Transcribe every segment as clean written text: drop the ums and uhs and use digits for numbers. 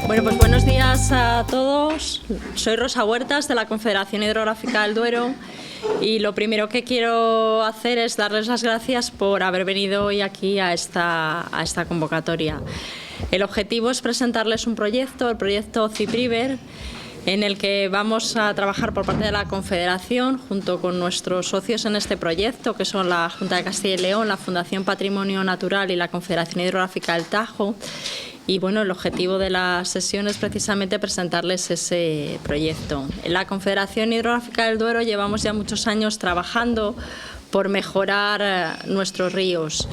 Bueno, pues buenos días a todos. Soy Rosa Huertas, de la Confederación Hidrográfica del Duero, y lo primero que quiero hacer es darles las gracias por haber venido hoy aquí a esta convocatoria. El objetivo es presentarles un proyecto, el proyecto CIPRIVER, en el que vamos a trabajar por parte de la Confederación junto con nuestros socios en este proyecto, que son la Junta de Castilla y León, la Fundación Patrimonio Natural y la Confederación Hidrográfica del Tajo. Y bueno, el objetivo de la sesión es precisamente presentarles ese proyecto. En la Confederación Hidrográfica del Duero llevamos ya muchos años trabajando por mejorar nuestros ríos.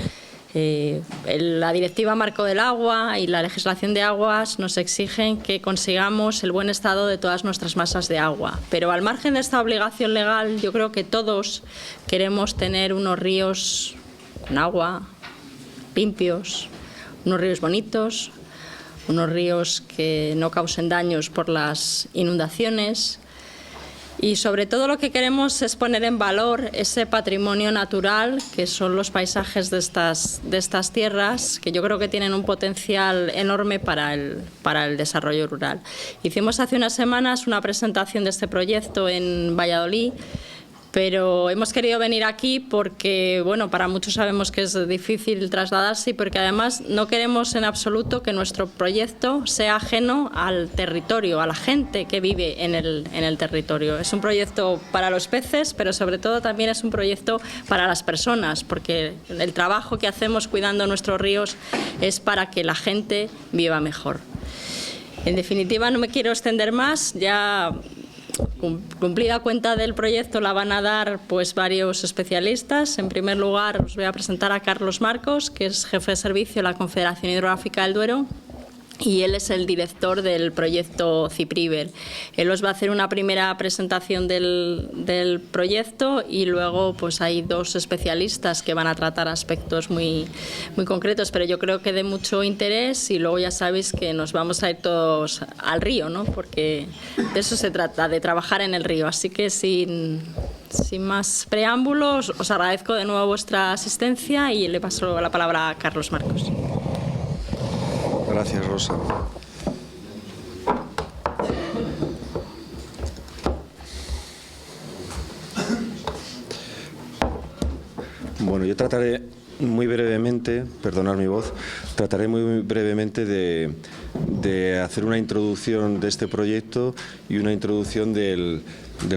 La Directiva Marco del Agua y la legislación de aguas nos exigen que consigamos el buen estado de todas nuestras masas de agua. Pero al margen de esta obligación legal, yo creo que todos queremos tener unos ríos con agua, limpios, unos ríos bonitos, unos ríos que no causen daños por las inundaciones. Y sobre todo lo que queremos es poner en valor ese patrimonio natural que son los paisajes de estas tierras, que yo creo que tienen un potencial enorme para el desarrollo rural. Hicimos hace unas semanas una presentación de este proyecto en Valladolid, pero hemos querido venir aquí porque, bueno, para muchos sabemos que es difícil trasladarse y porque además no queremos en absoluto que nuestro proyecto sea ajeno al territorio, a la gente que vive en el territorio. Es un proyecto para los peces, pero sobre todo también es un proyecto para las personas, porque el trabajo que hacemos cuidando nuestros ríos es para que la gente viva mejor. En definitiva, no me quiero extender más, ya cumplida cuenta del proyecto la van a dar pues varios especialistas. En primer lugar os voy a presentar a Carlos Marcos, que es jefe de servicio de la Confederación Hidrográfica del Duero, y él es el director del proyecto CIPRIVER. Él os va a hacer una primera presentación del proyecto y luego pues hay dos especialistas que van a tratar aspectos muy concretos, pero yo creo que de mucho interés, y luego ya sabéis que nos vamos a ir todos al río, ¿no? Porque de eso se trata, de trabajar en el río. Así que sin más preámbulos, os agradezco de nuevo vuestra asistencia y le paso la palabra a Carlos Marcos. Gracias, Rosa. Bueno, yo trataré muy brevemente, perdonad mi voz, trataré muy brevemente de hacer una introducción de este proyecto y una introducción del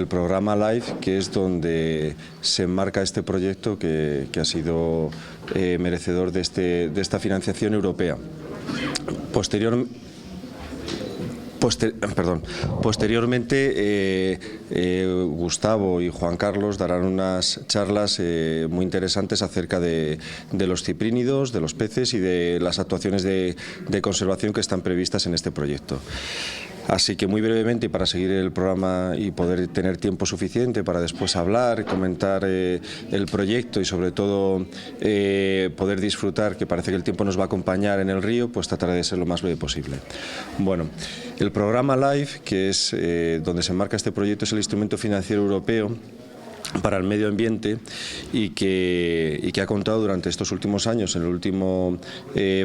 programa LIFE, que es donde se enmarca este proyecto que ha sido merecedor de esta financiación europea. Posteriormente, Gustavo y Juan Carlos darán unas charlas muy interesantes acerca de los ciprínidos, de los peces y de las actuaciones de conservación que están previstas en este proyecto. Así que muy brevemente, y para seguir el programa y poder tener tiempo suficiente para después hablar, comentar el proyecto y sobre todo poder disfrutar, que parece que el tiempo nos va a acompañar en el río, pues trataré de ser lo más breve posible. Bueno, el programa LIFE, que es donde se enmarca este proyecto, es el instrumento financiero europeo para el medio ambiente y que ha contado durante estos últimos años, en el último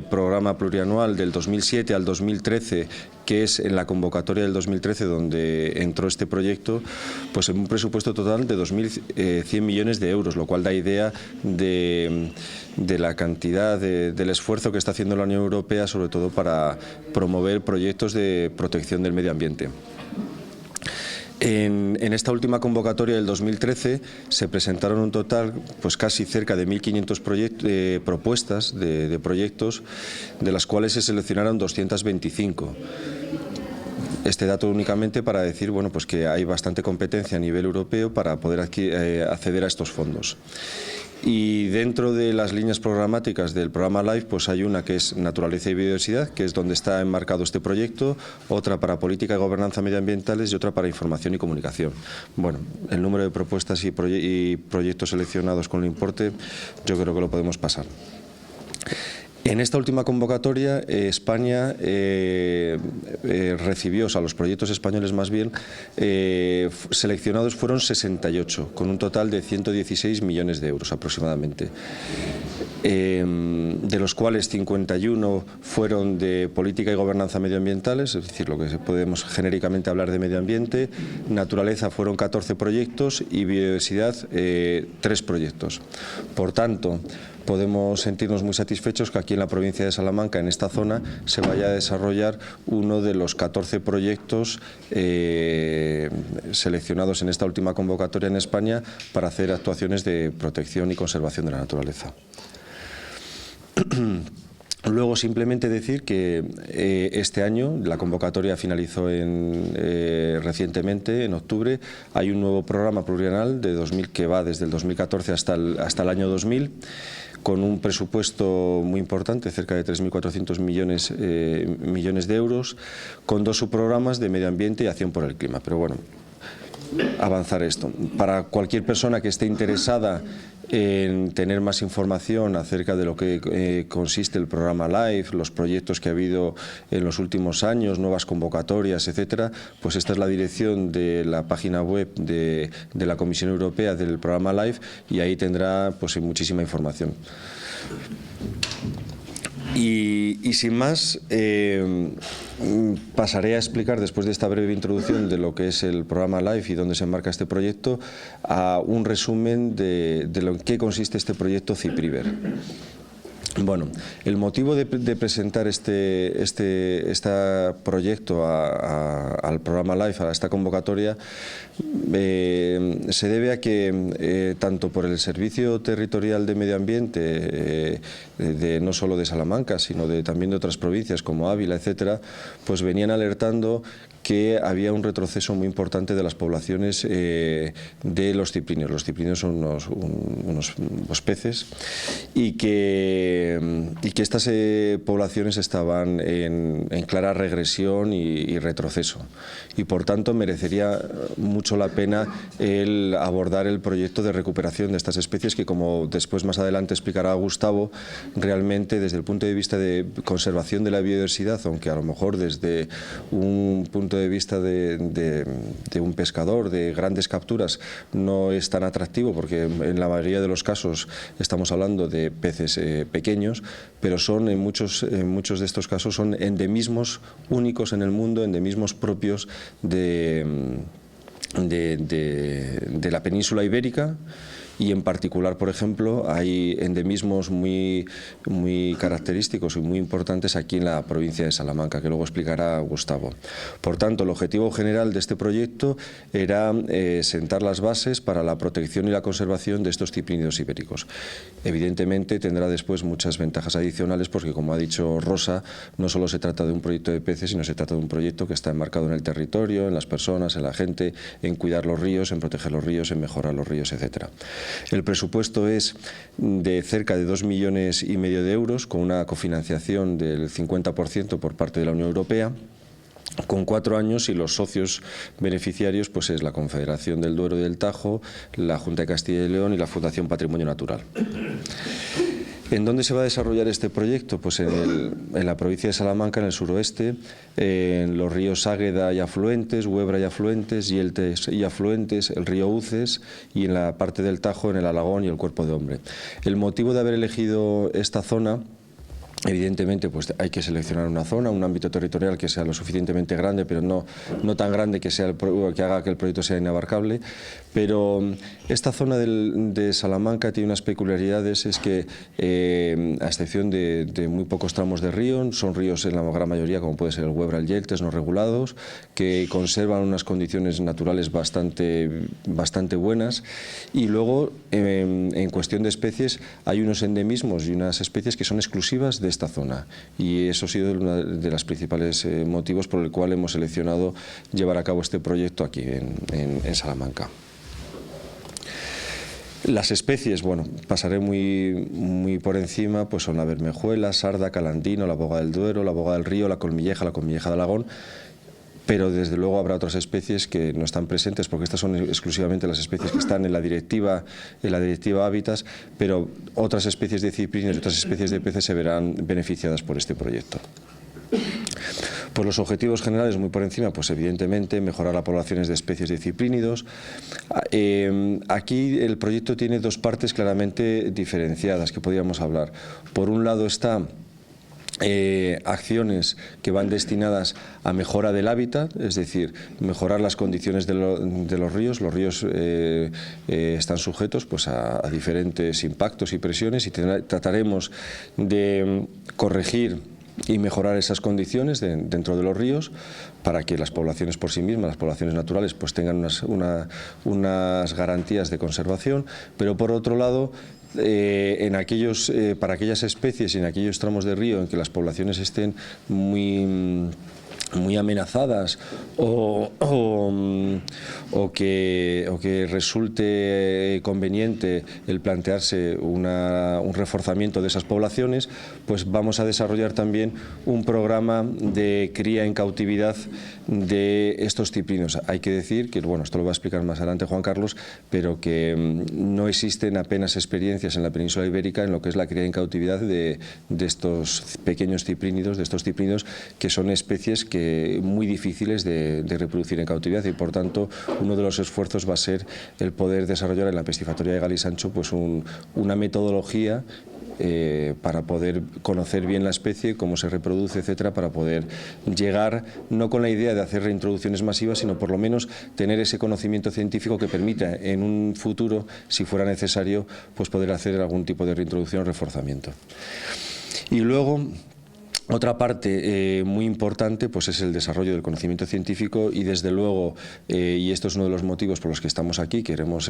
programa plurianual del 2007 al 2013, que es en la convocatoria del 2013 donde entró este proyecto, pues en un presupuesto total de 2.100 millones de euros, lo cual da idea de la cantidad del esfuerzo que está haciendo la Unión Europea, sobre todo para promover proyectos de protección del medio ambiente. En esta última convocatoria del 2013 se presentaron un total, pues casi cerca de 1.500 propuestas de proyectos, de las cuales se seleccionaron 225. Este dato únicamente para decir, bueno, pues que hay bastante competencia a nivel europeo para poder acceder a estos fondos. Y dentro de las líneas programáticas del programa LIFE, pues hay una que es Naturaleza y Biodiversidad, que es donde está enmarcado este proyecto, otra para Política y Gobernanza Medioambientales y otra para Información y Comunicación. Bueno, el número de propuestas y proyectos seleccionados con el importe, yo creo que lo podemos pasar. En esta última convocatoria, España recibió, o sea, los proyectos españoles más bien, seleccionados fueron 68, con un total de 116 millones de euros aproximadamente. de los cuales 51 fueron de política y gobernanza medioambientales, es decir, lo que podemos genéricamente hablar de medio ambiente. Naturaleza fueron 14 proyectos y biodiversidad 3 proyectos. Por tanto, podemos sentirnos muy satisfechos que aquí en la provincia de Salamanca, en esta zona, se vaya a desarrollar uno de los 14 proyectos seleccionados en esta última convocatoria en España para hacer actuaciones de protección y conservación de la naturaleza. Luego simplemente decir que este año, la convocatoria finalizó recientemente, en octubre, hay un nuevo programa plurianual de 2000 que va desde el 2014 hasta el año 2000, con un presupuesto muy importante, cerca de 3.400 millones de euros, con 2 subprogramas de medio ambiente y acción por el clima. Pero bueno, avanzar esto. Para cualquier persona que esté interesada en tener más información acerca de lo que consiste el programa LIFE, los proyectos que ha habido en los últimos años, nuevas convocatorias, etcétera, pues esta es la dirección de la página web de la Comisión Europea del programa LIFE y ahí tendrá pues muchísima información. Y sin más, pasaré a explicar, después de esta breve introducción de lo que es el programa LIFE y dónde se enmarca este proyecto, a un resumen de lo en qué consiste este proyecto CIPRIVER. Bueno, el motivo de presentar este proyecto al programa LIFE, a esta convocatoria, se debe a que tanto por el Servicio Territorial de Medio Ambiente, no solo de Salamanca, sino también de otras provincias como Ávila, etcétera, pues venían alertando que había un retroceso muy importante de las poblaciones de los ciprinios. Los ciprinios son unos peces y que estas poblaciones estaban en clara regresión y retroceso. Y por tanto merecería mucho la pena el abordar el proyecto de recuperación de estas especies que, como después más adelante explicará Gustavo, realmente desde el punto de vista de conservación de la biodiversidad, aunque a lo mejor desde un punto de vista de un pescador, de grandes capturas, no es tan atractivo porque en la mayoría de los casos estamos hablando de peces pequeños, pero son en muchos de estos casos son endemismos únicos en el mundo, endemismos propios de la península ibérica. Y en particular, por ejemplo, hay endemismos muy característicos y muy importantes aquí en la provincia de Salamanca, que luego explicará Gustavo. Por tanto, el objetivo general de este proyecto era sentar las bases para la protección y la conservación de estos ciprínidos ibéricos. Evidentemente tendrá después muchas ventajas adicionales porque, como ha dicho Rosa, no solo se trata de un proyecto de peces, sino se trata de un proyecto que está enmarcado en el territorio, en las personas, en la gente, en cuidar los ríos, en proteger los ríos, en mejorar los ríos, etcétera. El presupuesto es de cerca de 2,5 millones de euros, con una cofinanciación del 50% por parte de la Unión Europea, con 4 años, y los socios beneficiarios pues es la Confederación del Duero y del Tajo, la Junta de Castilla y León y la Fundación Patrimonio Natural. ¿En dónde se va a desarrollar este proyecto? Pues en la provincia de Salamanca, en el suroeste, en los ríos Águeda y afluentes, Huebra y afluentes, Yeltes y afluentes, el río Uces, y en la parte del Tajo, en el Alagón y el Cuerpo de Hombre. El motivo de haber elegido esta zona, evidentemente, pues hay que seleccionar una zona, un ámbito territorial que sea lo suficientemente grande, pero no tan grande que haga que el proyecto sea inabarcable. Pero esta zona de Salamanca tiene unas peculiaridades, es que a excepción de muy pocos tramos de río, son ríos en la gran mayoría, como puede ser el Huebra, el Yeltes, no regulados, que conservan unas condiciones naturales bastante buenas, y luego en cuestión de especies hay unos endemismos y unas especies que son exclusivas de esta zona, y eso ha sido uno de los principales motivos por el cual hemos seleccionado llevar a cabo este proyecto aquí en Salamanca. Las especies, bueno, pasaré muy por encima, pues son la bermejuela, sarda, calandino, la boga del Duero, la boga del río, la colmilleja de Alagón, pero desde luego habrá otras especies que no están presentes porque estas son exclusivamente las especies que están en la directiva Hábitats, pero otras especies de cipríneos y otras especies de peces se verán beneficiadas por este proyecto. Pues los objetivos generales, muy por encima, pues evidentemente mejorar las poblaciones de especies de ciprínidos. Aquí el proyecto tiene dos partes claramente diferenciadas que podríamos hablar. Por un lado está acciones que van destinadas a mejora del hábitat, es decir, mejorar las condiciones de los ríos. Los ríos están sujetos pues, a diferentes impactos y presiones y trataremos de corregir y mejorar esas condiciones dentro de los ríos para que las poblaciones por sí mismas, las poblaciones naturales, pues tengan unas garantías de conservación, pero por otro lado para aquellas especies y en aquellos tramos de río en que las poblaciones estén muy amenazadas o que resulte conveniente el plantearse un reforzamiento de esas poblaciones, pues vamos a desarrollar también un programa de cría en cautividad de estos ciprínidos. Hay que decir que, bueno, esto lo va a explicar más adelante Juan Carlos, pero que no existen apenas experiencias en la península ibérica en lo que es la cría en cautividad de estos pequeños ciprínidos, que son especies muy difíciles de reproducir en cautividad y por tanto uno de los esfuerzos va a ser el poder desarrollar en la piscifactoría de Gal y Sancho pues una metodología para poder conocer bien la especie, cómo se reproduce, etcétera, para poder llegar no con la idea de hacer reintroducciones masivas, sino por lo menos tener ese conocimiento científico que permita en un futuro, si fuera necesario, pues poder hacer algún tipo de reintroducción o reforzamiento. Y luego otra parte muy importante pues es el desarrollo del conocimiento científico y desde luego, y esto es uno de los motivos por los que estamos aquí, queremos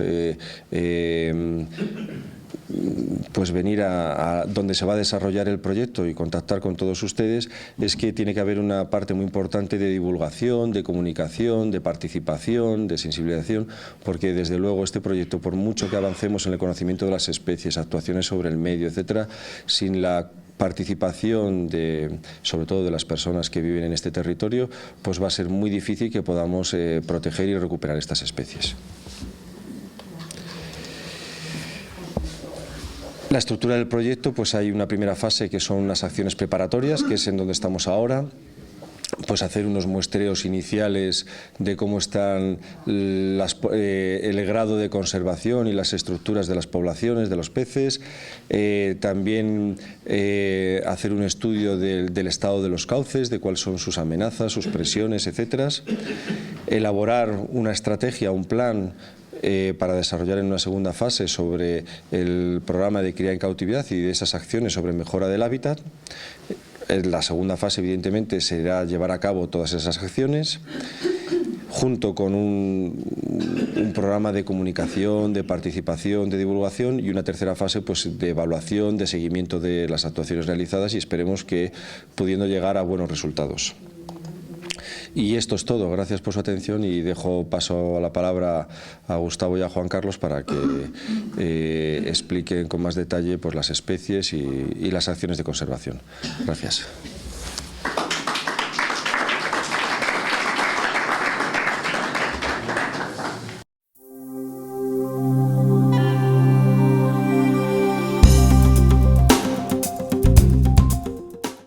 pues venir a donde se va a desarrollar el proyecto y contactar con todos ustedes, es que tiene que haber una parte muy importante de divulgación, de comunicación, de participación, de sensibilización, porque desde luego este proyecto, por mucho que avancemos en el conocimiento de las especies, actuaciones sobre el medio, etcétera, sin la participación sobre todo de las personas que viven en este territorio, pues va a ser muy difícil que podamos proteger y recuperar estas especies. La estructura del proyecto, pues hay una primera fase que son unas acciones preparatorias, que es en donde estamos ahora. Pues hacer unos muestreos iniciales de cómo están el grado de conservación y las estructuras de las poblaciones de los peces, también hacer un estudio del estado de los cauces, de cuáles son sus amenazas, sus presiones, etcétera, elaborar una estrategia, un plan para desarrollar en una segunda fase sobre el programa de cría en cautividad y de esas acciones sobre mejora del hábitat. La segunda fase, evidentemente, será llevar a cabo todas esas acciones, junto con un programa de comunicación, de participación, de divulgación y una tercera fase pues, de evaluación, de seguimiento de las actuaciones realizadas y esperemos que pudiendo llegar a buenos resultados. Y esto es todo. Gracias por su atención y dejo paso a la palabra a Gustavo y a Juan Carlos para que expliquen con más detalle pues, las especies y las acciones de conservación. Gracias.